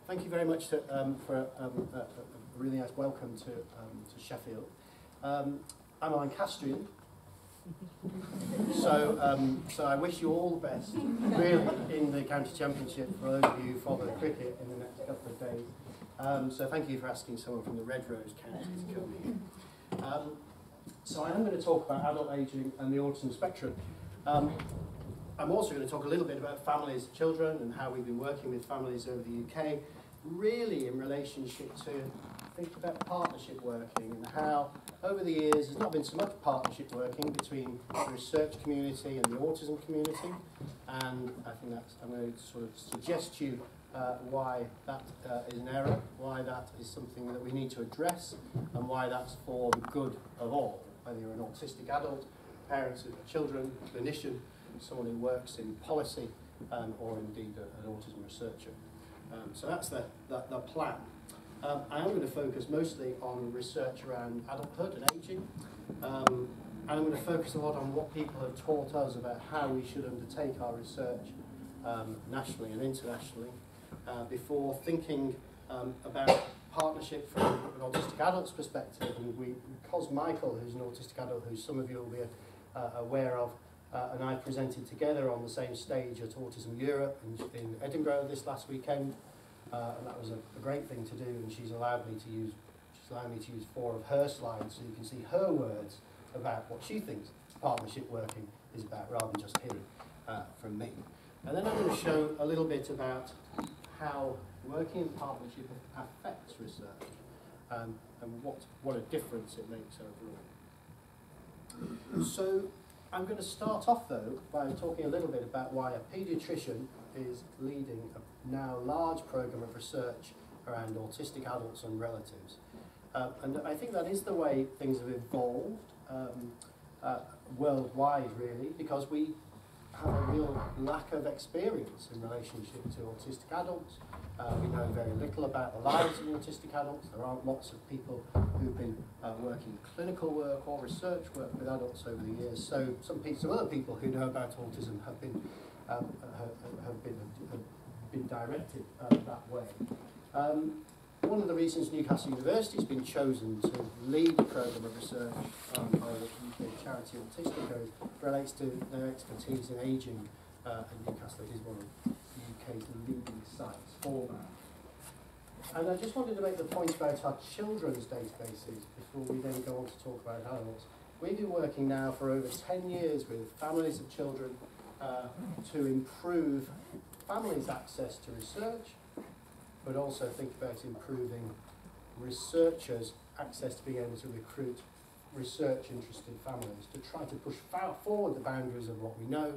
Thank you very much for a really nice welcome to Sheffield. I'm a Lancastrian, so I wish you all the best, really, in the county championship for those of you who follow cricket in the next couple of days. So thank you for asking someone from the Red Rose County to come here. So I am going to talk about adult ageing and the autism spectrum. I'm also going to talk a little bit about families and children and how we've been working with families over the UK, really in relationship to think about partnership working and how over the years there's not been so much partnership working between the research community and the autism community, and I think I'm going to sort of suggest to you why that is an error, why that is something that we need to address, and why that's for the good of all, whether you're an autistic adult, parents of children, clinician, someone who works in policy, or indeed an autism researcher. So that's the plan. I am going to focus mostly on research around adulthood and ageing, and I'm going to focus a lot on what people have taught us about how we should undertake our research nationally and internationally before thinking about partnership from an autistic adult's perspective. And because Michael, who's an autistic adult, who some of you will be aware of, and I presented together on the same stage at Autism Europe in Edinburgh this last weekend, and that was a great thing to do. And she's allowed me to use 4 of her slides, so you can see her words about what she thinks partnership working is about, rather than just hearing from me. And then I'm going to show a little bit about how working in partnership affects research, and what a difference it makes overall. So I'm going to start off, though, by talking a little bit about why a paediatrician is leading a now large programme of research around autistic adults and relatives. And I think that is the way things have evolved worldwide, really, because we have a real lack of experience in relationship to autistic adults. We know very little about the lives of autistic adults. There aren't lots of people who've been working clinical work or research work with adults over the years. So some other people who know about autism have been directed that way. One of the reasons Newcastle University has been chosen to lead a programme of research by the UK charity Autistic relates to their expertise in ageing, and Newcastle is one of the UK's leading sites for that. And I just wanted to make the point about our children's databases before we then go on to talk about adults. We've been working now for over 10 years with families of children to improve families' access to research, but also think about improving researchers' access to being able to recruit research-interested families, to try to push forward the boundaries of what we know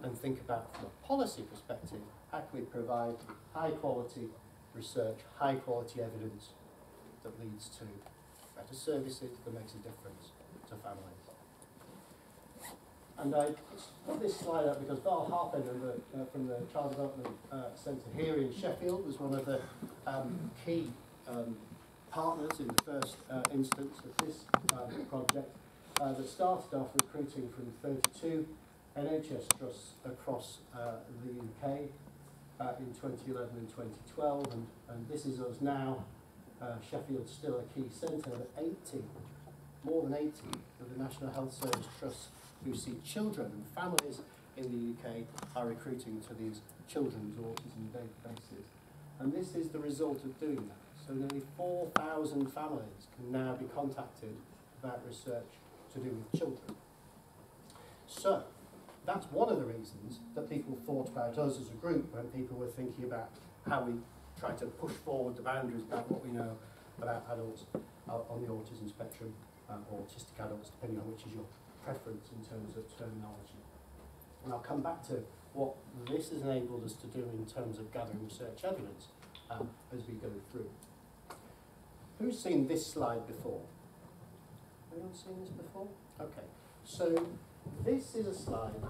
and think about, from a policy perspective, how can we provide high-quality research, high-quality evidence that leads to better services that makes a difference to families. And I put this slide up because Val Harpender from the Child Development Centre here in Sheffield was one of the key partners in the first instance of this project that started off recruiting from 32 NHS trusts across the UK in 2011 and 2012, and this is us now. Sheffield's still a key centre, but more than 80 of the National Health Service trusts who see children and families in the UK are recruiting to these children's autism databases. And this is the result of doing that. So nearly 4,000 families can now be contacted about research to do with children. So that's one of the reasons that people thought about us as a group when people were thinking about how we try to push forward the boundaries about what we know about adults on the autism spectrum, or autistic adults, depending on which is your preference in terms of terminology. And I'll come back to what this has enabled us to do in terms of gathering research evidence as we go through. Who's seen this slide before? Anyone seen this before? Okay, so this is a slide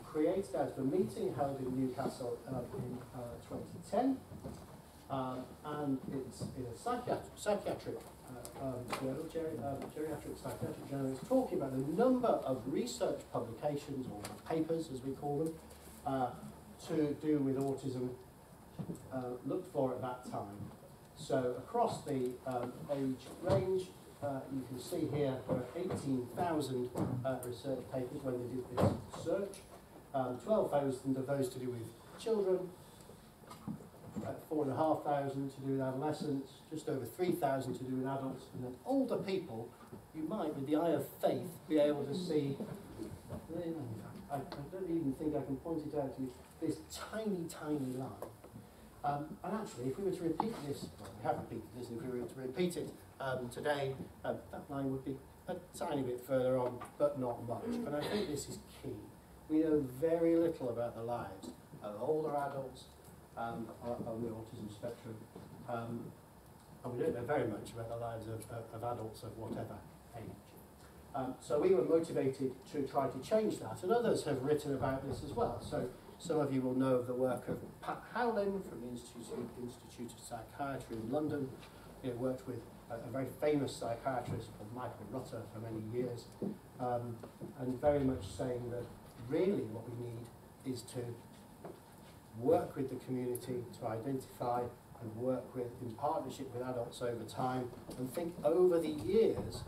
created out of a meeting held in Newcastle in 2010, and it's in a psychiatric journal, geriatric psychiatric journal. It's talking about the number of research publications, or papers as we call them, to do with autism looked for at that time. So across the age range, you can see here there are 18,000 research papers when they did this search. 12,000 of those to do with children, 4,500 to do with adolescents, just over 3,000 to do with adults, and then older people, you might, with the eye of faith, be able to see, I don't even think I can point it out to you, this tiny, tiny line. And actually, if we were to repeat this, well, we have repeated this, and if we were to repeat it today, that line would be a tiny bit further on, but not much. And I think this is key. We know very little about the lives of older adults on the autism spectrum, and we don't know very much about the lives of adults of whatever age. So we were motivated to try to change that, and others have written about this as well. So some of you will know of the work of Pat Howlin from the Institute of Psychiatry in London. He worked with a very famous psychiatrist called Michael Rutter for many years, and very much saying that really what we need is to work with the community to identify and work with, in partnership with adults over time, and think over the years,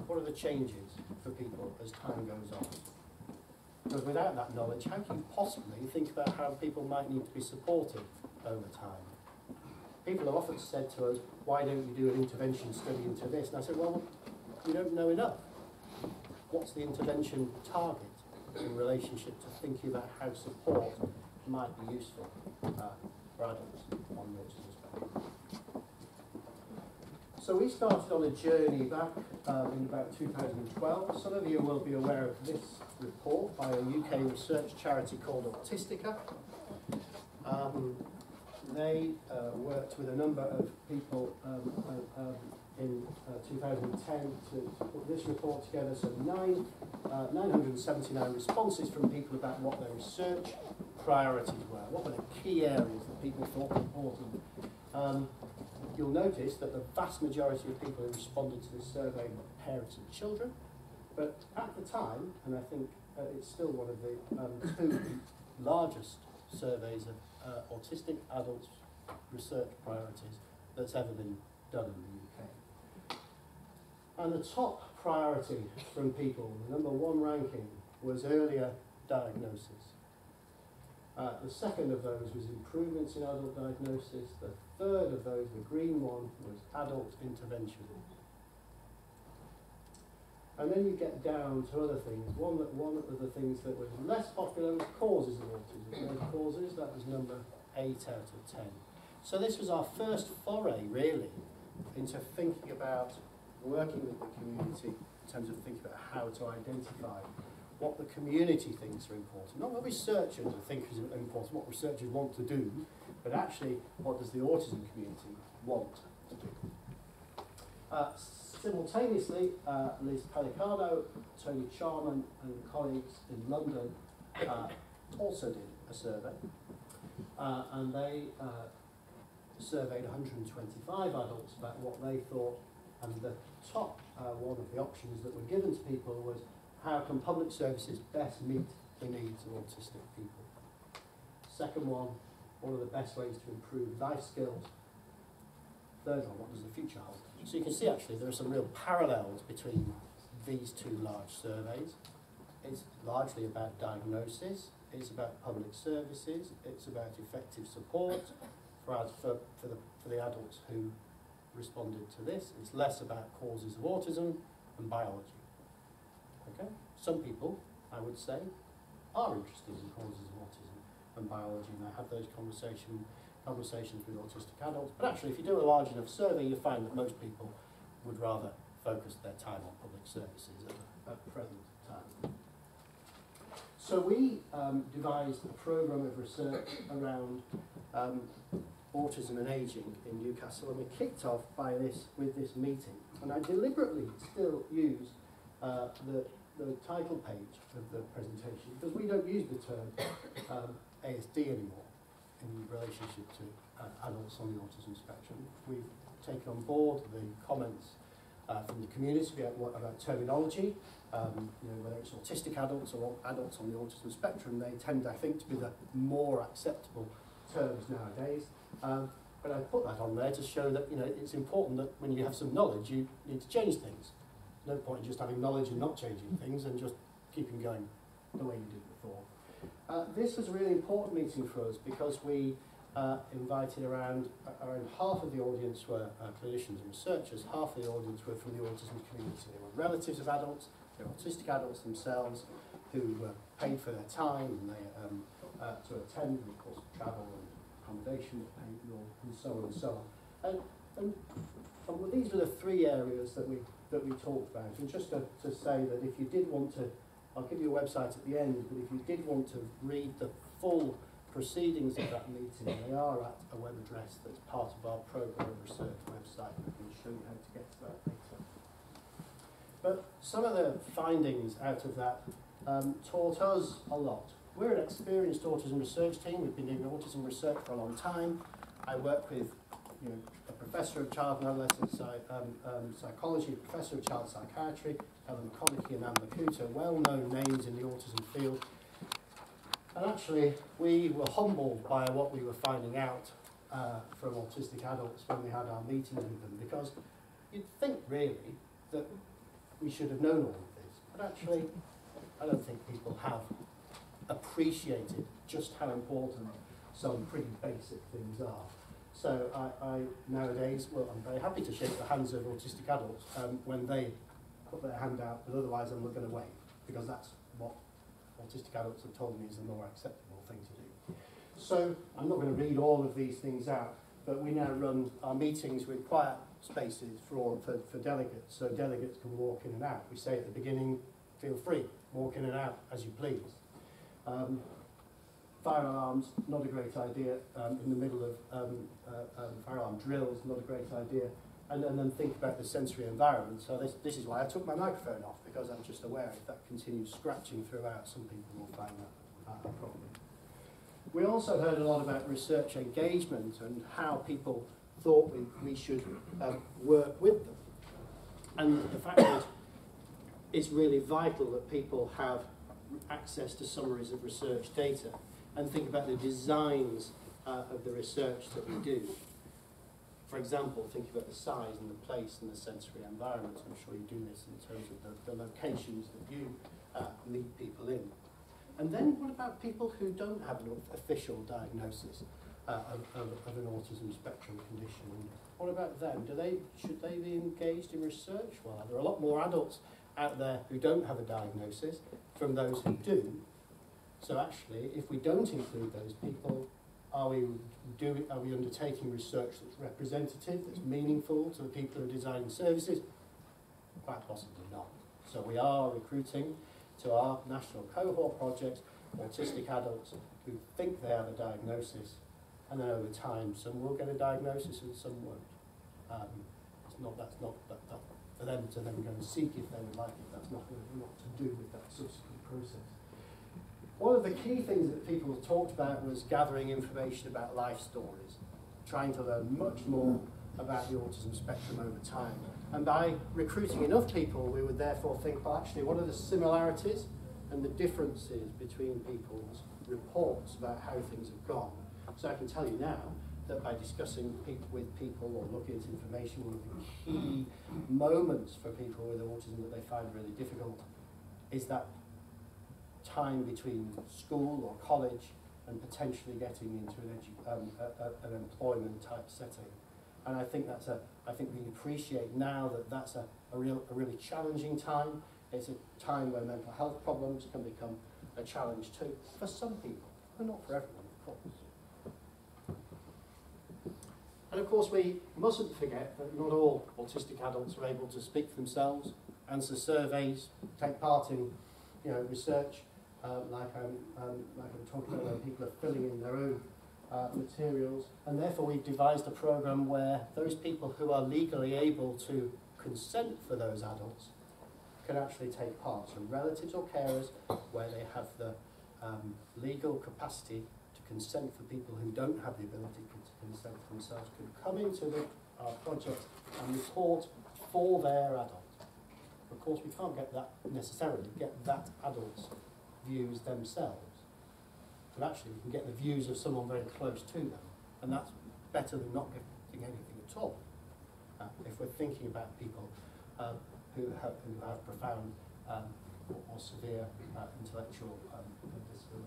what are the changes for people as time goes on? Because without that knowledge, how can you possibly think about how people might need to be supported over time? People have often said to us, why don't you do an intervention study into this? And I said, well, you don't know enough. What's the intervention target in relationship to thinking about how support might be useful for adults on the autism spectrum? So we started on a journey back in about 2012. Some of you will be aware of this report by a UK research charity called Autistica. They worked with a number of people in 2010 to put this report together. So 979 responses from people about what their research priorities were. What were the key areas that people thought important? You'll notice that the vast majority of people who responded to this survey were parents and children. But at the time, and I think it's still one of the two largest surveys of autistic adults research priorities that's ever been done in the UK. And the top priority from people, the number one ranking, was earlier diagnosis. The second of those was improvements in adult diagnosis. The third of those, the green one, was adult intervention. And then you get down to other things. One of the things that was less popular was causes of autism. Those causes, that was number 8 out of 10. So this was our first foray, really, into thinking about working with the community in terms of thinking about how to identify what the community thinks are important. Not what researchers think is important, what researchers want to do, but actually what does the autism community want to do. Simultaneously, Liz Pellicano, Tony Charman and colleagues in London also did a survey, and they surveyed 125 adults about what they thought, and the top one of the options that were given to people was, how can public services best meet the needs of autistic people? Second one, what are the best ways to improve life skills? Third one, what does the future hold? So you can see actually there are some real parallels between these two large surveys. It's largely about diagnosis, it's about public services, it's about effective support for the adults who responded to this. It's less about causes of autism and biology. Okay? Some people, I would say, are interested in causes of autism and biology, and they have those conversations with autistic adults. But actually, if you do a large enough survey, you find that most people would rather focus their time on public services at the present time. So we devised a programme of research around autism and ageing in Newcastle, and we kicked off with this meeting. And I deliberately still use the title page of the presentation, because we don't use the term ASD anymore in relationship to adults on the autism spectrum. We've taken on board the comments from the community about terminology. Whether it's autistic adults or adults on the autism spectrum, they tend, I think, to be the more acceptable terms nowadays. But I put that on there to show that it's important that when you have some knowledge, you need to change things. No point in just having knowledge and not changing things and just keeping going the way you did before. This was a really important meeting for us because we invited around half of the audience were clinicians and researchers, half of the audience were from the autism community. They were relatives of adults, they were autistic adults themselves who paid for their time and they to attend, and of course travel and accommodation paid and so on and so on. And these were the three areas that we talked about. And just to say that if you did want to, I'll give you a website at the end, but if you did want to read the full proceedings of that meeting, they are at a web address that's part of our program research website. I can show you how to get to that later. But some of the findings out of that taught us a lot. We're an experienced autism research team. We've been doing autism research for a long time. I work with a professor of child and adolescent psychology, a professor of child psychiatry, Ellen McConaughey and Anne Makuta, well-known names in the autism field. And actually, we were humbled by what we were finding out from autistic adults when we had our meetings with them, because you'd think really that we should have known all of this, but actually I don't think people have appreciated just how important some pretty basic things are. So I nowadays, well, I'm very happy to shake the hands of autistic adults when they put their hand out, but otherwise I'm looking away, because that's what autistic adults have told me is a more acceptable thing to do. So I'm not going to read all of these things out, but we now run our meetings with quiet spaces for delegates, so delegates can walk in and out. We say at the beginning, feel free, walk in and out as you please. Fire alarms, not a great idea. In the middle of fire alarm drills, not a great idea. And then think about the sensory environment. So this is why I took my microphone off, because I'm just aware if that continues scratching throughout, some people will find that a problem. We also heard a lot about research engagement and how people thought we should work with them. And the fact that it's really vital that people have access to summaries of research data and think about the designs of the research that we do. For example, think about the size and the place and the sensory environment. I'm sure you do this in terms of the locations that you meet people in. And then what about people who don't have an official diagnosis of an autism spectrum condition? And what about them? Should they be engaged in research? Well, there are a lot more adults out there who don't have a diagnosis from those who do. So actually, if we don't include those people, are we undertaking research that's representative, that's meaningful to the people who are designing services? Quite possibly not. So we are recruiting to our national cohort projects autistic adults who think they have a diagnosis, and then over time some will get a diagnosis and some won't. That's not for them to then go and seek if they would like it. That's not to do with that subsequent process. One of the key things that people talked about was gathering information about life stories, trying to learn much more about the autism spectrum over time. And by recruiting enough people, we would therefore think, well, actually, what are the similarities and the differences between people's reports about how things have gone? So I can tell you now that by discussing with people or looking at information, one of the key moments for people with autism that they find really difficult is that time between school or college and potentially getting into an employment type setting. And I think we appreciate now that that's a really challenging time. It's a time where mental health problems can become a challenge too, for some people, but not for everyone, of course. And of course, we mustn't forget that not all autistic adults are able to speak for themselves, answer surveys, take part in research, like I'm talking about, when people are filling in their own materials. And therefore we've devised a program where those people who are legally able to consent for those adults can actually take part. So relatives or carers, where they have the legal capacity to consent for people who don't have the ability to consent for themselves, can come into our project and report for their adult. Of course, we can't necessarily get that adult's views themselves, but actually we can get the views of someone very close to them, and that's better than not getting anything at all. If we're thinking about people who have profound or severe intellectual disability.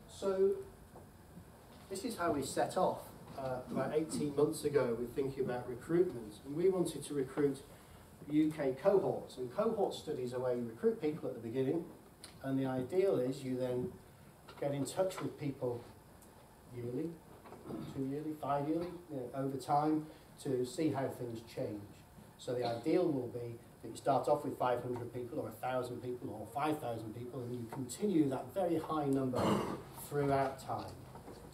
So this is how we set off about 18 months ago with thinking about recruitment, and we wanted to recruit UK cohorts, and cohort studies are where you recruit people at the beginning, and the ideal is you then get in touch with people yearly, 2 yearly, 5 yearly, over time to see how things change. So the ideal will be that you start off with 500 people or 1,000 people or 5,000 people, and you continue that very high number throughout time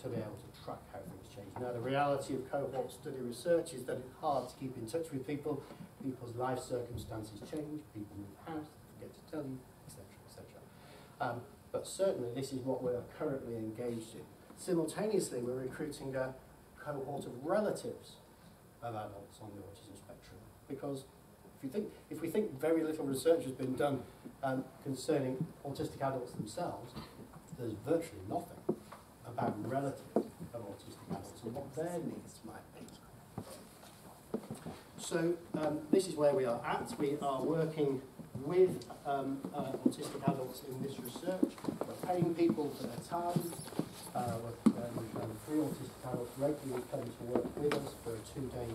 to be able to track how things change. Now the reality of cohort study research is that it's hard to keep in touch with people. People's life circumstances change, people move house, they forget to tell you, etc., etc. But certainly this is what we're currently engaged in. Simultaneously, we're recruiting a cohort of relatives of adults on the autism spectrum, because if we think very little research has been done concerning autistic adults themselves, there's virtually nothing about relatives of autistic adults and what their needs might be. So this is where we are at. We are working with autistic adults in this research. We're paying people for their time. We've had 3 autistic adults regularly come to work with us for a 2-day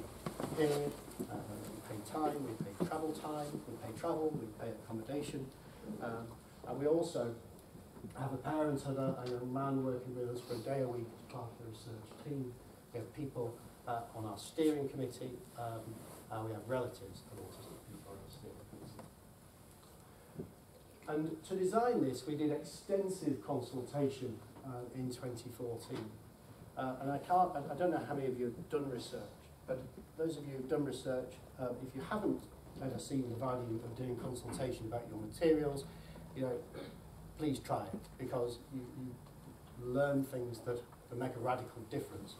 period. We pay time, we pay travel time, we pay travel, we pay accommodation. And we also have a parent and a man working with us for a day a week as part of the research team. We have people on our steering committee, and we have relatives of autistic people on our steering committee. And to design this, we did extensive consultation in 2014. And I don't know how many of you have done research, but those of you who've done research, if you haven't ever seen the value of doing consultation about your materials, please try it, because you learn things that make a radical difference,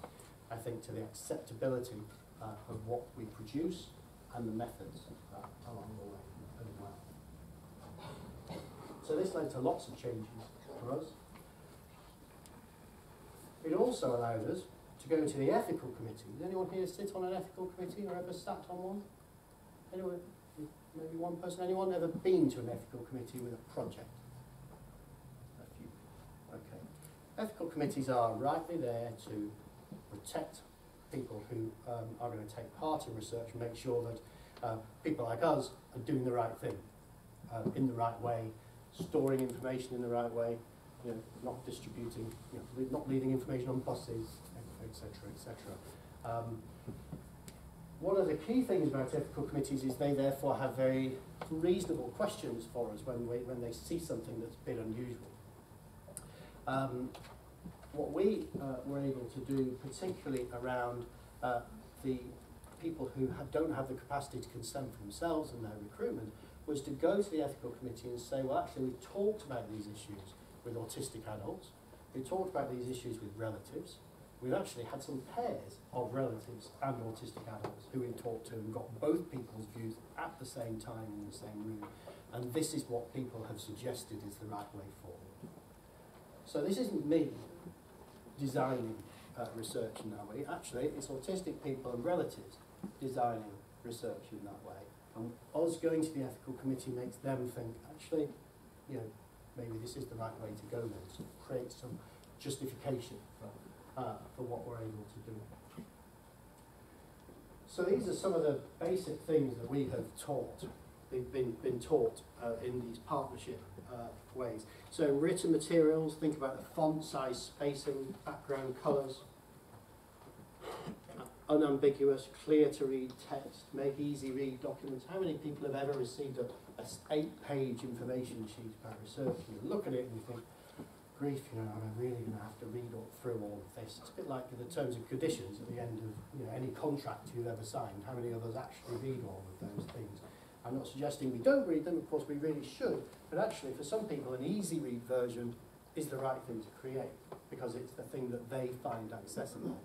I think, to the acceptability of what we produce and the methods along the way as well. So this led to lots of changes for us. It also allowed us to go to the ethical committee. Does anyone here sit on an ethical committee or ever sat on one? Anyone? Maybe one person. Anyone ever been to an ethical committee with a project? A few. Okay. Ethical committees are rightly there to protect people who are going to take part in research and make sure that people like us are doing the right thing in the right way, storing information in the right way, not distributing, not leaving information on buses, etc., etc. One of the key things about ethical committees is they therefore have very reasonable questions for us when they see something that's a bit unusual. What we were able to do, particularly around the people who don't have the capacity to consent for themselves and their recruitment, was to go to the ethical committee and say, well, actually, we've talked about these issues with autistic adults, we've talked about these issues with relatives, we've actually had some pairs of relatives and autistic adults who we've talked to and got both people's views at the same time in the same room, and this is what people have suggested is the right way forward. So this isn't me designing research in that way. Actually, it's autistic people and relatives designing research in that way. And us going to the ethical committee makes them think, actually, maybe this is the right way to go then, to create some justification for what we're able to do. So these are some of the basic things that we have taught, been taught in these partnership ways. So written materials, think about the font size, spacing, background colours, unambiguous, clear to read text, make easy read documents. How many people have ever received an 8-page information sheet about research? You look at it and you think, grief, I'm really going to have to read through all of this. It's a bit like the terms and conditions at the end of any contract you've ever signed. How many of us actually read all of those things? I'm not suggesting we don't read them, of course we really should, but actually for some people an easy read version is the right thing to create, because it's the thing that they find accessible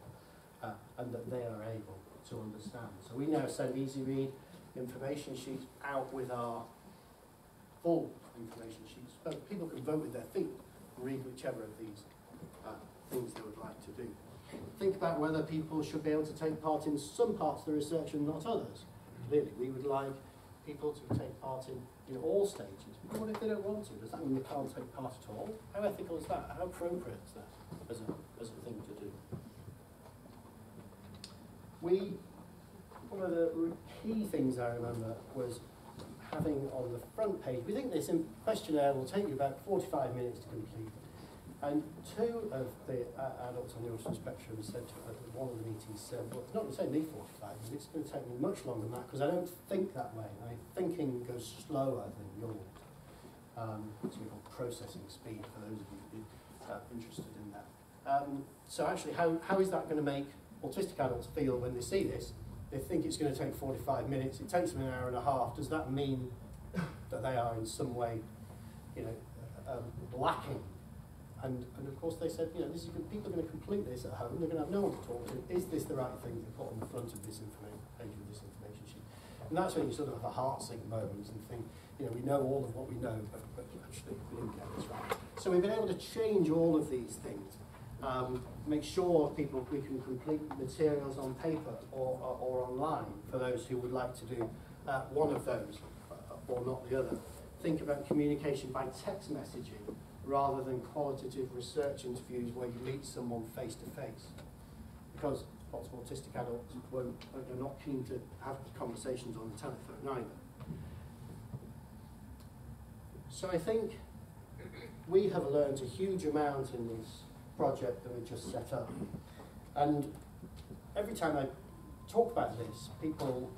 and that they are able to understand. So we now send easy read information sheets out with our full information sheets. So people can vote with their feet and read whichever of these things they would like to do. Think about whether people should be able to take part in some parts of the research and not others. Clearly, we would like people to take part in all stages. But what if they don't want to? Does that mean they can't take part at all? How ethical is that? How appropriate is that as a thing to do? One of the key things I remember was having on the front page, we think this questionnaire will take you about 45 minutes to complete. And two of the adults on the autism spectrum said at one of the meetings, said, well, it's not going to take me 45 minutes, it's going to take me much longer than that because I don't think that way. My thinking goes slower than yours. So we call processing speed for those of you who are interested in that. So actually, how is that going to make autistic adults feel when they see this? They think it's going to take 45 minutes, it takes them an hour and a half. Does that mean that they are in some way, lacking? And of course they said, this is good. People are going to complete this at home, they're going to have no one to talk to. Is this the right thing to put on the front of this page of this information sheet? And that's when you sort of have a heart sink moment and think, we know all of what we know, but actually we didn't get this right. So we've been able to change all of these things. Make sure we can complete materials on paper or online for those who would like to do one of those or not the other. Think about communication by text messaging rather than qualitative research interviews where you meet someone face to face. Because lots of autistic adults are not keen to have conversations on the telephone either. So I think we have learned a huge amount in this project that we just set up. And every time I talk about this, people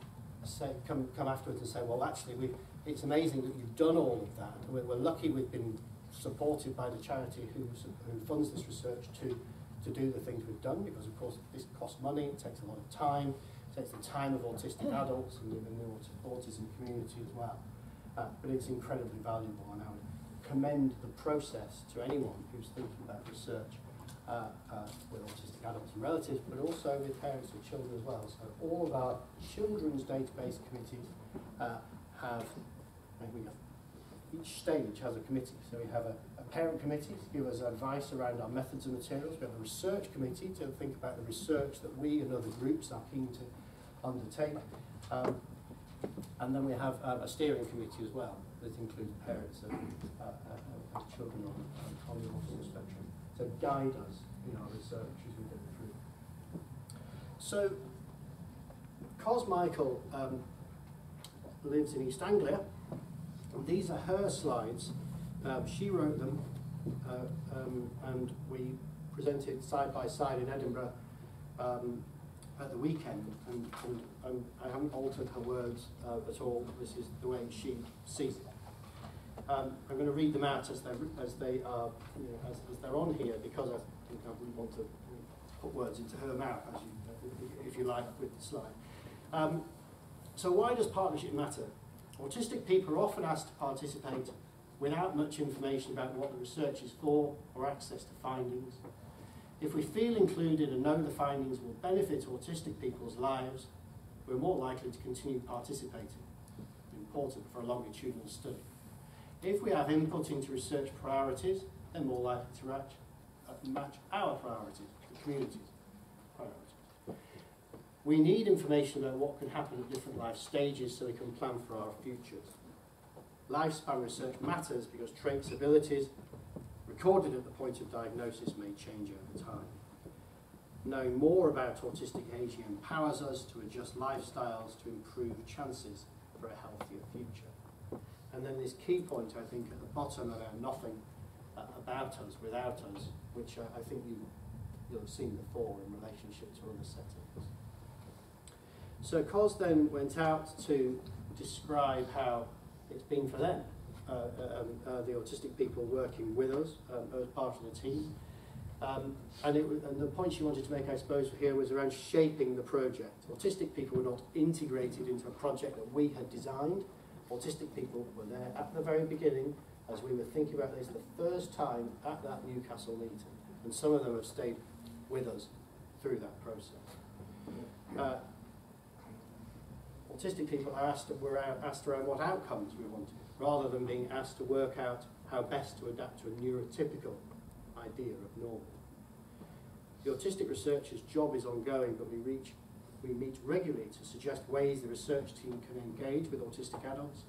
come afterwards and say, well, actually, it's amazing that you've done all of that. We're lucky we've been supported by the charity who funds this research to do the things we've done, because of course this costs money, it takes a lot of time, it takes the time of autistic adults and the autism community as well. But it's incredibly valuable, and I would commend the process to anyone who's thinking about research with autistic adults and relatives, but also with parents of children as well. So all of our children's database committees each stage has a committee. So we have a parent committee to give us advice around our methods and materials. We have a research committee to think about the research that we and other groups are keen to undertake. And then we have a steering committee as well that includes parents of children on the autism spectrum to guide us in our research as we go through. So, because Michael lives in East Anglia, these are her slides. She wrote them, and we presented side by side in Edinburgh at the weekend. And I haven't altered her words at all. This is the way she sees it. I'm going to read them out as they are, as they're on here, because I think I wouldn't want to put words into her mouth, if you like, with the slide. So why does partnership matter? Autistic people are often asked to participate without much information about what the research is for or access to findings. If we feel included and know the findings will benefit autistic people's lives, we're more likely to continue participating. Important for a longitudinal study. If we have input into research priorities, they're more likely to match our priorities, the community's priorities. We need information about what can happen at different life stages so we can plan for our futures. Lifespan research matters because traits abilities recorded at the point of diagnosis may change over time. Knowing more about autistic aging empowers us to adjust lifestyles to improve chances for a healthier future. And then this key point, I think, at the bottom about nothing about us without us, which I think you'll have seen before in relationship to other settings. So COS then went out to describe how it's been for them, the autistic people working with us as part of the team. And the point she wanted to make, I suppose, here was around shaping the project. Autistic people were not integrated into a project that we had designed. Autistic people were there at the very beginning as we were thinking about this the first time at that Newcastle meeting. And some of them have stayed with us through that process. Autistic people were asked around what outcomes we wanted. rather than being asked to work out how best to adapt to a neurotypical idea of normal. The autistic researcher's job is ongoing, but we meet regularly to suggest ways the research team can engage with autistic adults,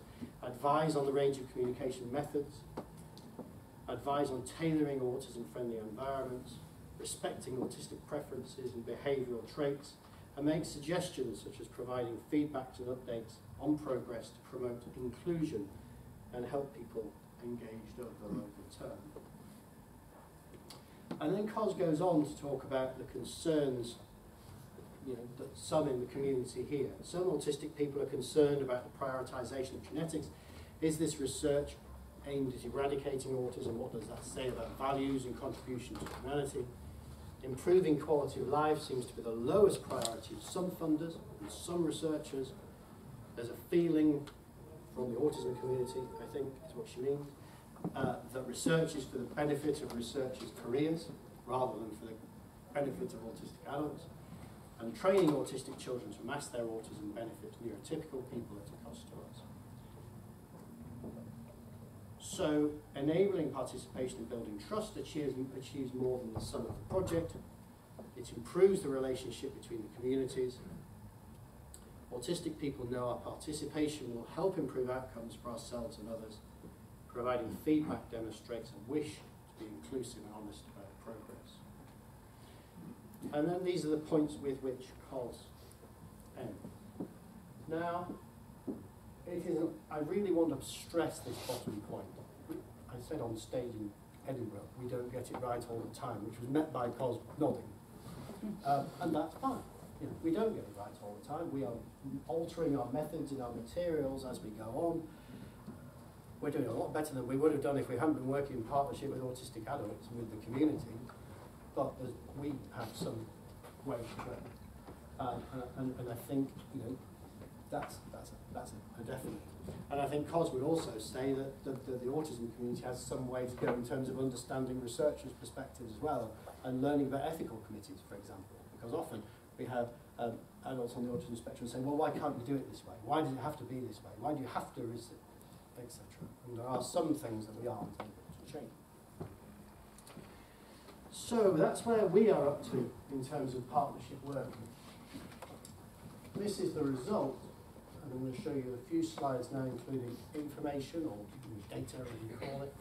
advise on the range of communication methods, advise on tailoring autism-friendly environments, respecting autistic preferences and behavioural traits, and make suggestions such as providing feedbacks and updates on progress to promote inclusion and help people engaged over the longer term. And then Cos goes on to talk about the concerns, that some in the community here. Some autistic people are concerned about the prioritisation of genetics. Is this research aimed at eradicating autism? What does that say about values and contribution to humanity? Improving quality of life seems to be the lowest priority of some funders and some researchers. There's a feeling from the autism community, I think is what she means, that research is for the benefit of researchers' careers rather than for the benefit of autistic adults, and training autistic children to mask their autism benefits neurotypical people at a cost to us. So, enabling participation and building trust achieves more than the sum of the project. It improves the relationship between the communities. Autistic people know our participation will help improve outcomes for ourselves and others. Providing feedback demonstrates a wish to be inclusive and honest about progress. And then these are the points with which Cos ends. Now, I really want to stress this bottom point. I said on stage in Edinburgh, we don't get it right all the time, which was met by Cos nodding. And that's fine. We don't get it right all the time. We are altering our methods and our materials as we go on. We're doing a lot better than we would have done if we hadn't been working in partnership with autistic adults and with the community. But we have some way to go. And I think, that's a definite. And I think Cos would also say that the autism community has some way to go in terms of understanding researchers' perspectives as well, and learning about ethical committees, for example. Because often we have adults on the autism spectrum saying, well, why can't you do it this way? Why does it have to be this way? Why do you have to resist, etc.? And there are some things that we aren't able to change. So that's where we are up to in terms of partnership work. This is the result, and I'm going to show you a few slides now, including information, or data, as you call it,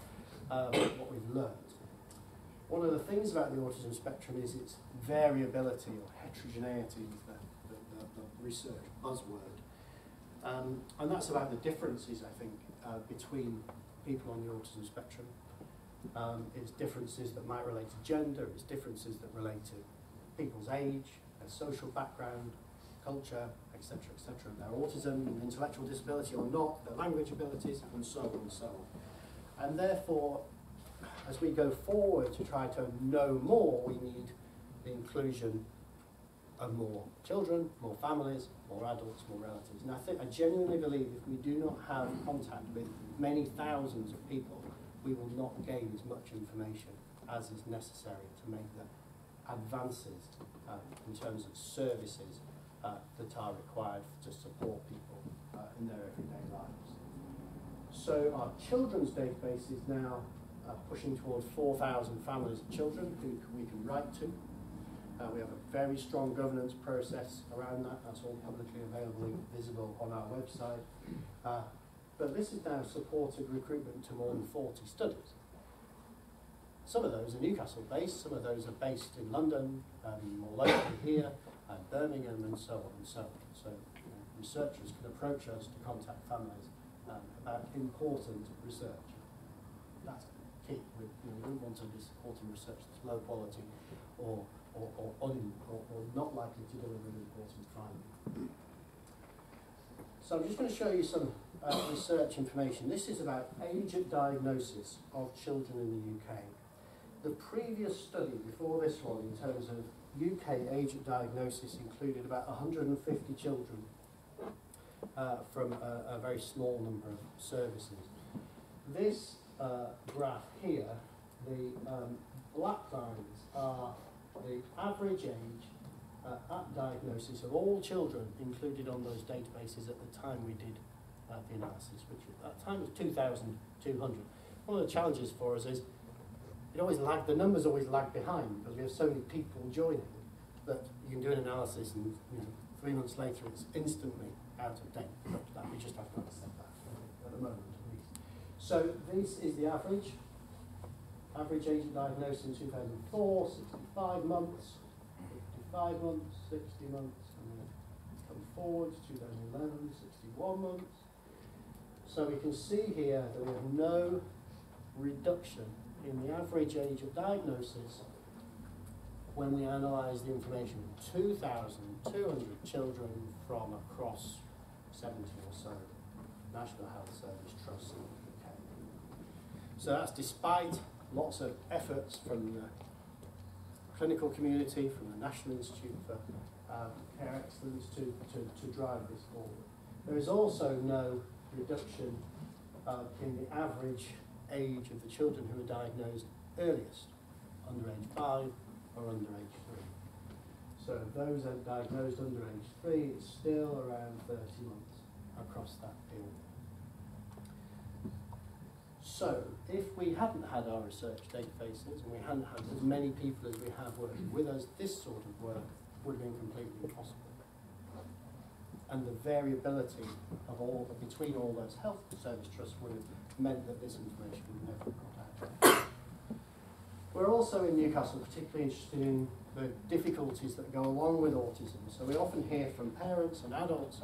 what we've learned. One of the things about the autism spectrum is its variability, or heterogeneity is the research buzzword. And that's about the differences, I think, between people on the autism spectrum. It's differences that might relate to gender, it's differences that relate to people's age, their social background, culture, etc., etc., their autism, intellectual disability or not, their language abilities, and so on and so on. And therefore, as we go forward to try to know more, we need the inclusion of more children, more families, more adults, more relatives. And I genuinely believe if we do not have contact with many thousands of people, we will not gain as much information as is necessary to make the advances in terms of services that are required to support people in their everyday lives. So our children's database is now pushing towards 4,000 families of children who we can write to. We have a very strong governance process around that. That's all publicly available, visible on our website. But this has now supported recruitment to more than 40 studies. Some of those are Newcastle based, some of those are based in London, more locally here, Birmingham, and so on and so on. So researchers can approach us to contact families about important research. That's key. We don't want to be supporting research that's low quality or not likely to deliver an important finding. So I'm just going to show you some research information. This is about age at diagnosis of children in the UK. The previous study before this one in terms of UK age at diagnosis included about 150 children from a very small number of services. This graph here, the black lines are the average age at diagnosis of all children included on those databases at the time we did the analysis, which at the time was 2,200. One of the challenges for us is the numbers always lag behind because we have so many people joining that you can do an analysis and 3 months later it's instantly out of date. That we just have to accept that at the moment at least. So this is the average age of diagnosis in 2004, 65 months, 55 months, 60 months, and then come forward to 2011, 61 months. So we can see here that we have no reduction in the average age of diagnosis when we analyse the information from 2,200 children from across 70 or so National Health Service trusts in the UK. So that's despite lots of efforts from the clinical community, from the National Institute for Care Excellence to drive this forward. There is also no reduction in the average age of the children who are diagnosed earliest, under age 5 or under age 3. So those that are diagnosed under age 3, it's still around 30 months across that period. So if we hadn't had our research databases and we hadn't had as many people as we have working with us, this sort of work would have been completely impossible. And the variability of between all those health service trusts would have meant that this information would never have got out. We're also in Newcastle particularly interested in the difficulties that go along with autism. So we often hear from parents and adults,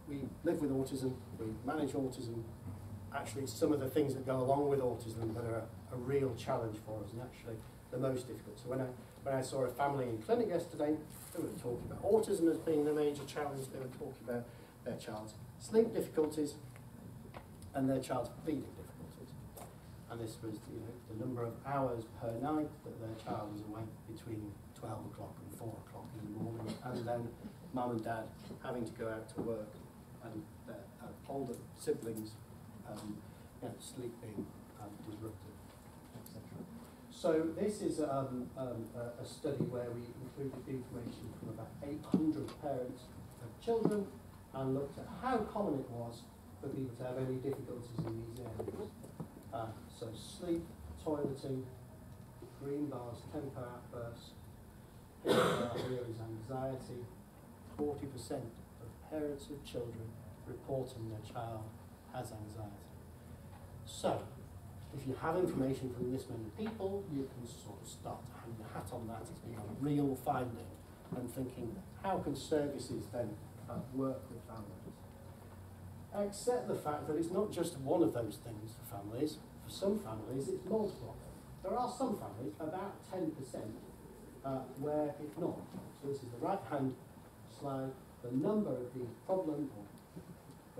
we live with autism, we manage autism. Actually, some of the things that go along with autism that are a real challenge for us and actually the most difficult. So when I saw a family in clinic yesterday, they were talking about autism as being the major challenge. They were talking about their child's sleep difficulties and their child's feeding difficulties. And this was the number of hours per night that their child was awake between 12 o'clock and 4 o'clock in the morning, and then mum and dad having to go out to work and their older siblings sleeping disrupted, etc. So this is a study where we included the information from about 800 parents of children and looked at how common it was for people to have any difficulties in these areas. So sleep, toileting, green bars, temper outbursts. Here is anxiety. 40% of parents of children reporting their child has anxiety. So, if you have information from this many people, you can sort of start to hang your hat on that as being a real finding and thinking, how can services then work with families? Accept the fact that it's not just one of those things for families. For some families, it's multiple. There are some families, about 10%, where it's not. So this is the right-hand slide, the number of these problem or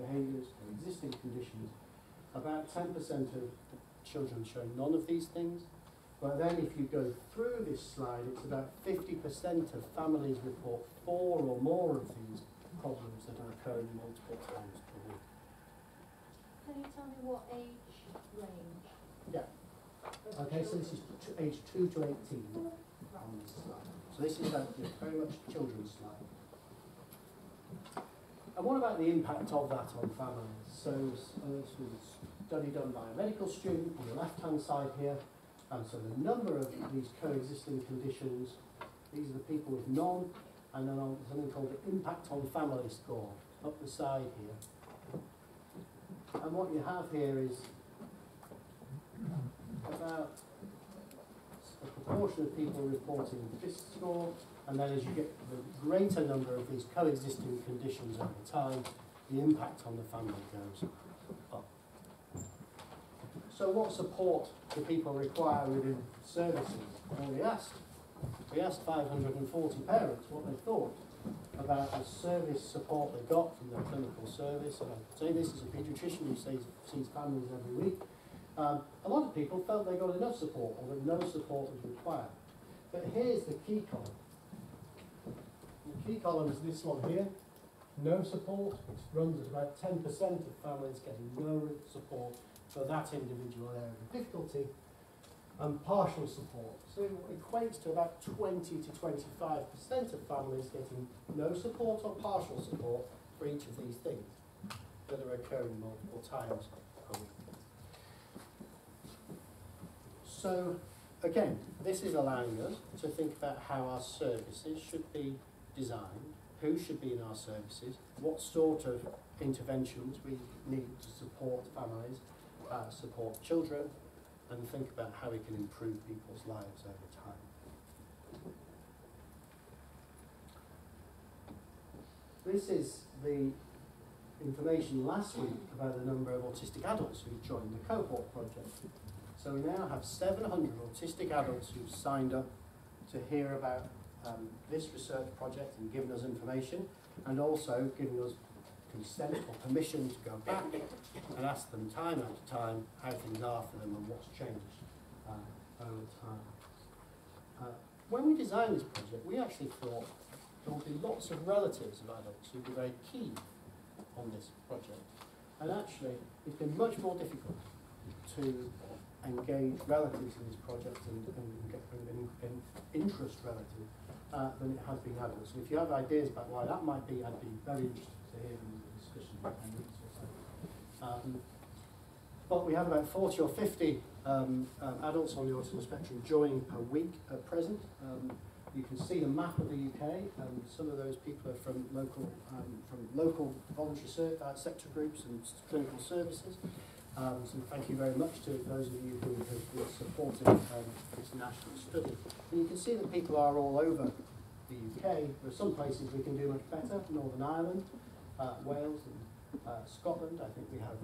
behaviours or existing conditions. About 10% of children show none of these things. But then if you go through this slide, it's about 50% of families report 4 or more of these problems that are occurring multiple times per week. Can you tell me what age range? Yeah. Okay, so this is age 2 to 18 on this slide. So this is about very much children's slide. And what about the impact of that on families? So this was a study done by a medical student on the left-hand side here. And so the number of these coexisting conditions, these are the people with none, and then on something called the impact on family score, up the side here. And what you have here is about a proportion of people reporting this score, and then as you get the greater number of these coexisting conditions over time, the impact on the family goes up. So what support do people require within services? Well, we asked 540 parents what they thought about the service support they got from their clinical service. And I say this as a paediatrician who sees families every week. A lot of people felt they got enough support or that no support was required. But here's the key column. The key column is this one here. No support, which runs at about 10% of families getting no support for that individual area of difficulty, and partial support. So it equates to about 20 to 25% of families getting no support or partial support for each of these things that are occurring multiple times per week. So, again, this is allowing us to think about how our services should be designed, who should be in our services, what sort of interventions we need to support families, support children, and think about how we can improve people's lives over time. This is the information last week about the number of autistic adults who joined the cohort project. So we now have 700 autistic adults who've signed up to hear about this research project and given us information, and also giving us consent or permission to go back and ask them time after time how things are for them and what's changed over time. When we designed this project, we actually thought there would be lots of relatives of adults who'd be very keen on this project. And actually, it's been much more difficult to engage relatives in this project and interest relatives than it has been adults. So if you have ideas about why that might be, I'd be very interested to hear them in the discussion in 10 weeks or so. But we have about 40 or 50 adults on the autism spectrum joining per week at present. You can see the map of the UK, and some of those people are from local voluntary sector groups and clinical services. So thank you very much to those of you who have supported this national study. And you can see that people are all over the UK. There are some places we can do much better, Northern Ireland, Wales and Scotland. I think we have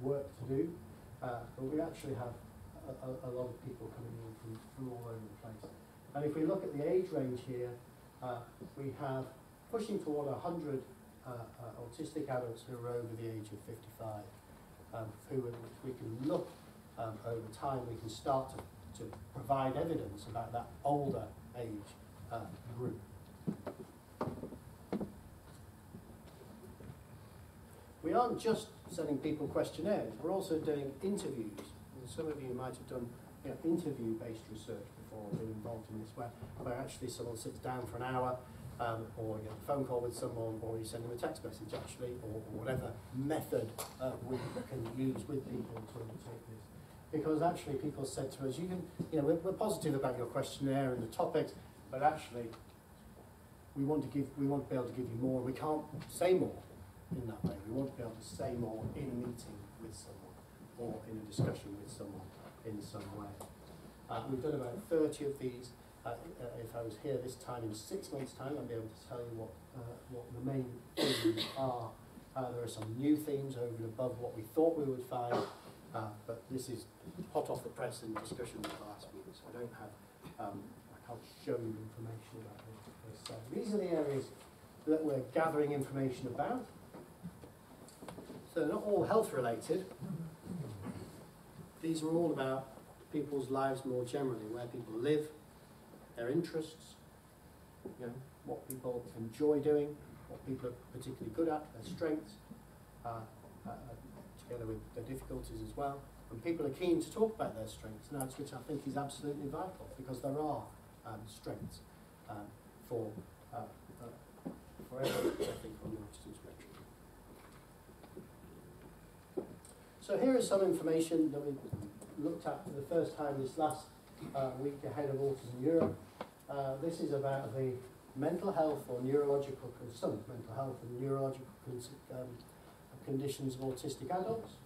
work to do, but we actually have a lot of people coming in from all over the place. And if we look at the age range here, we have pushing toward 100 autistic adults who are over the age of 55, who we can look over time, we can start to provide evidence about that older age group. We aren't just sending people questionnaires, we're also doing interviews. And some of you might have done interview-based research before, or been involved in this, where actually someone sits down for an hour, or you get a phone call with someone, or you send them a text message actually, or whatever method we can use with people to undertake this. Because actually people said to us, we're positive about your questionnaire and the topics, but actually we want to be able to give you more. We can't say more in that way. We want to be able to say more in a meeting with someone, or in a discussion with someone in some way. We've done about 30 of these. If I was here this time in 6 months' time, I'd be able to tell you what the main themes are. There are some new themes over and above what we thought we would find, but this is hot off the press in discussion with last week, so I don't have, I can't show you information about this. These are the areas that we're gathering information about. So they're not all health related. These are all about people's lives more generally, where people live, their interests, what people enjoy doing, what people are particularly good at, their strengths, together with their difficulties as well. And people are keen to talk about their strengths now, which I think is absolutely vital, because there are strengths for everyone, I think, on the autism spectrum. So here is some information that we looked at for the first time this last week ahead of Autism Europe. This is about the mental health or neurological, some mental health and neurological conditions of autistic adults.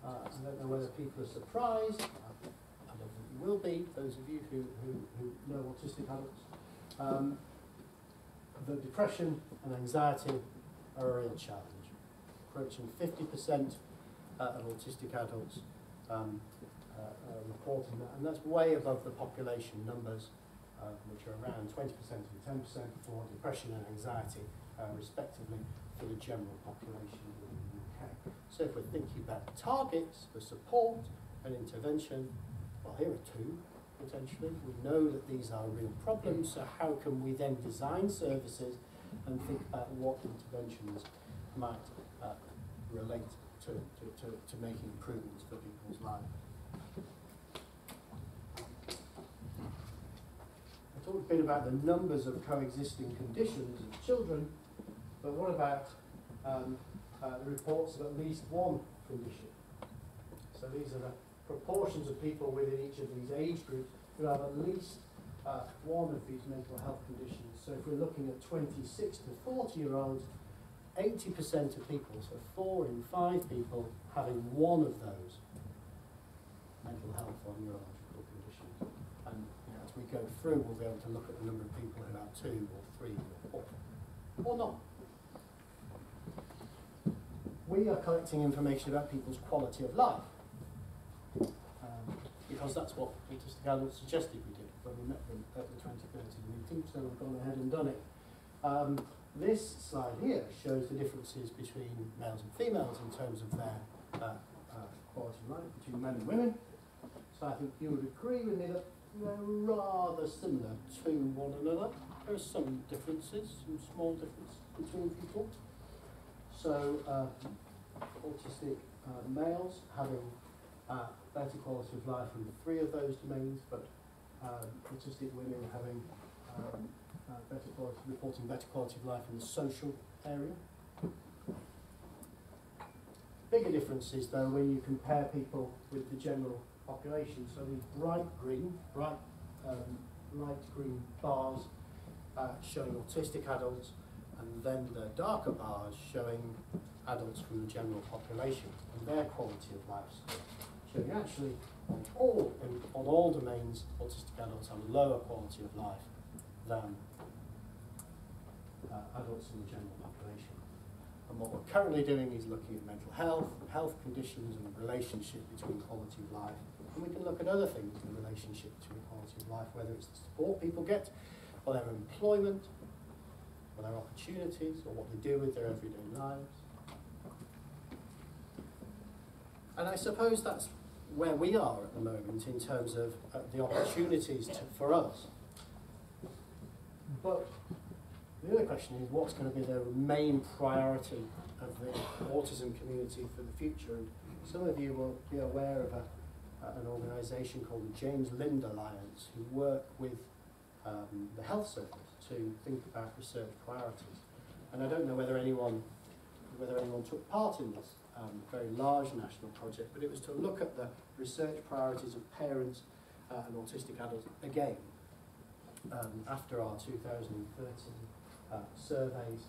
I don't know whether people are surprised. I don't think you will be, those of you who know autistic adults. The depression and anxiety are a real challenge. Approaching 50% of autistic adults reporting that, and that's way above the population numbers, which are around 20% and 10% for depression and anxiety, respectively, for the general population in the UK. So if we're thinking about targets for support and intervention, well, here are two, potentially. We know that these are real problems, so how can we then design services and think about what interventions might relate to making improvements for people's lives. I talked a bit about the numbers of coexisting conditions of children but what about the reports of at least one condition? So these are the proportions of people within each of these age groups who have at least one of these mental health conditions. So if we're looking at 26 to 40-year-olds, 80% of people, so 4 in 5 people, having one of those mental health or neurological conditions. And as we go through, we'll be able to look at the number of people who have 2 or 3 or 4, or not. We are collecting information about people's quality of life, because that's what Autistic Adults suggested we did when we met them at the 2013 meeting, so we've gone ahead and done it. This slide here shows the differences between males and females in terms of their quality of life between men and women. So I think you would agree with me that they're rather similar to one another. There are some differences, some small differences between people. So autistic males having better quality of life in 3 of those domains, but autistic women having reporting better quality of life in the social area. Bigger differences though when you compare people with the general population. So these light green bars showing autistic adults, and then the darker bars showing adults from the general population and their quality of life. Showing actually on all domains, autistic adults have a lower quality of life than adults in the general population. And what we're currently doing is looking at mental health, health conditions, and the relationship between quality of life. And we can look at other things in the relationship between quality of life, whether it's the support people get, or their employment, or their opportunities, or what they do with their everyday lives. And I suppose that's where we are at the moment in terms of the opportunities for us. But the other question is, what's going to be the main priority of the autism community for the future? And some of you will be aware of an organisation called the James Lind Alliance, who work with the health service to think about research priorities. And I don't know whether anyone took part in this very large national project, but it was to look at the research priorities of parents and autistic adults again after our 2013 surveys.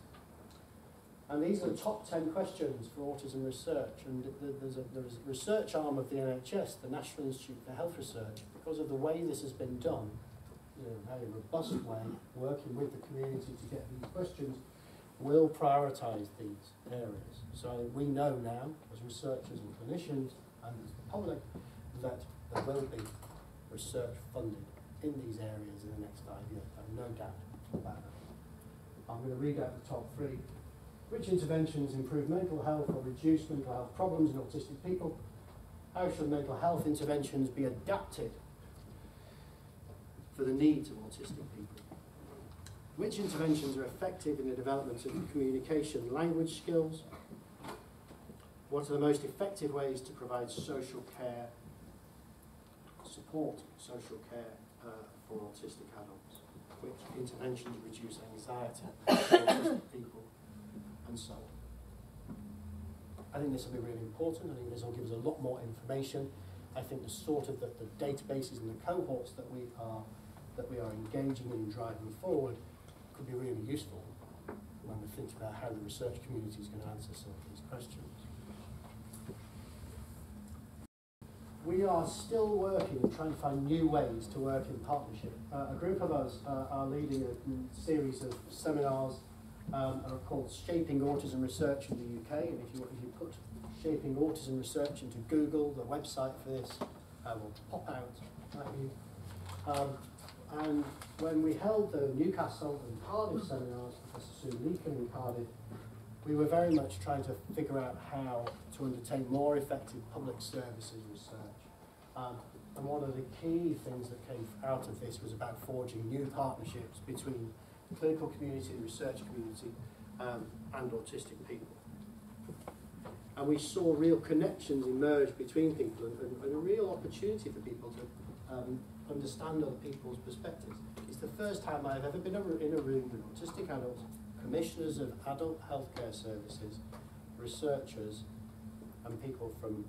And these are the top 10 questions for autism research, and there's a research arm of the NHS, the National Institute for Health Research, because of the way this has been done, in a very robust way, working with the community to get these questions, will prioritise these areas. So we know now, as researchers and clinicians and as the public, that there will be research funded in these areas in the next 5 years. I have no doubt about that. I'm going to read out the top 3. Which interventions improve mental health or reduce mental health problems in autistic people? How should mental health interventions be adapted for the needs of autistic people? Which interventions are effective in the development of communication and language skills? What are the most effective ways to provide social care, support social care for autistic adults? Which interventions reduce anxiety for autistic people? And so on. I think this will be really important. I think this will give us a lot more information. I think the sort of the databases and the cohorts that we are engaging in and driving forward could be really useful when we think about how the research community is going to answer some of these questions. We are still working and trying to find new ways to work in partnership. A group of us are leading a series of seminars are called Shaping Autism Research in the UK, and if you put Shaping Autism Research into Google, the website for this will pop out at you. And when we held the Newcastle and Cardiff seminars, Professor Sue Leakin in Cardiff, we were very much trying to figure out how to undertake more effective public services research. And one of the key things that came out of this was about forging new partnerships between the clinical community, the research community, and autistic people. And we saw real connections emerge between people and a real opportunity for people to understand other people's perspectives. It's the first time I've ever been in a room with autistic adults commissioners of adult healthcare services, researchers, and people from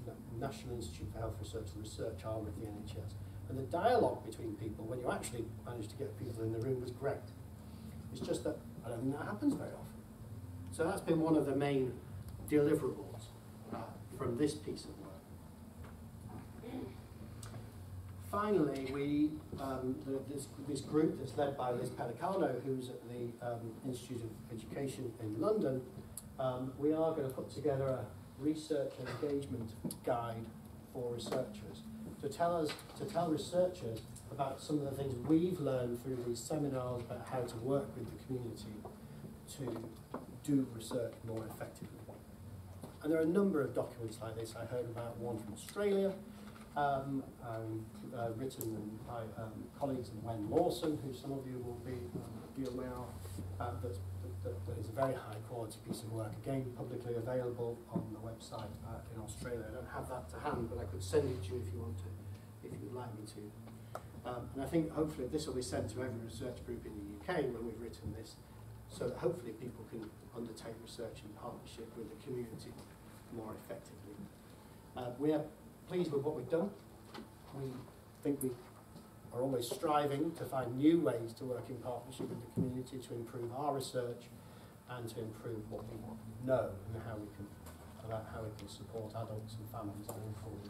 the National Institute for Health Research, the research arm of the NHS. And the dialogue between people, when you actually manage to get people in the room, was great. It's just that I don't think that happens very often. So that's been one of the main deliverables from this piece of work. Finally, this group that's led by Liz Pedicano, who's at the Institute of Education in London, we are going to put together a research and engagement guide for researchers to tell researchers about some of the things we've learned through these seminars about how to work with the community to do research more effectively. And there are a number of documents like this. I heard about one from Australia, written by colleagues in Wen Lawson, who some of you will be aware of, that is a very high quality piece of work, again publicly available on the website in Australia. I don't have that to hand, but I could send it to you if you want to, if you'd like me to. And I think hopefully this will be sent to every research group in the UK when we've written this, so that hopefully people can undertake research in partnership with the community more effectively. We are pleased with what we've done. We think we are always striving to find new ways to work in partnership with the community to improve our research and to improve what we know and how we can support adults and families going forward.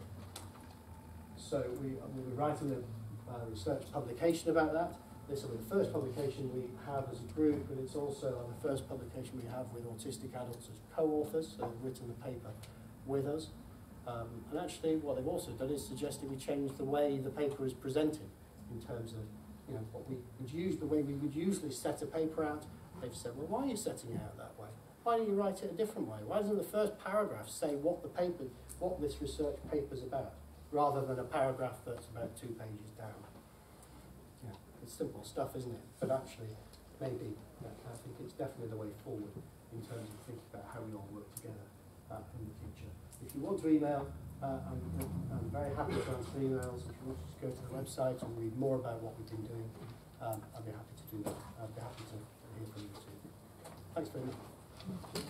So we'll be writing a research publication about that. This will be the first publication we have as a group, and it's also the first publication we have with autistic adults as co-authors, so they've written the paper with us. And actually what they've also done is suggested we change the way the paper is presented in terms of, you know, what we would use, the way we would usually set a paper out. They've said, well, why are you setting it out that way? Why don't you write it a different way? Why doesn't the first paragraph say what this research paper's about, rather than a paragraph that's about 2 pages down? Yeah, it's simple stuff, isn't it? But actually, maybe, I think it's definitely the way forward in terms of thinking about how we all work together in the future. If you want to email, I'm very happy to answer emails. If you want to just go to the website and read more about what we've been doing, I'd be happy to do that. I'd be happy to hear from you too. Thanks very much.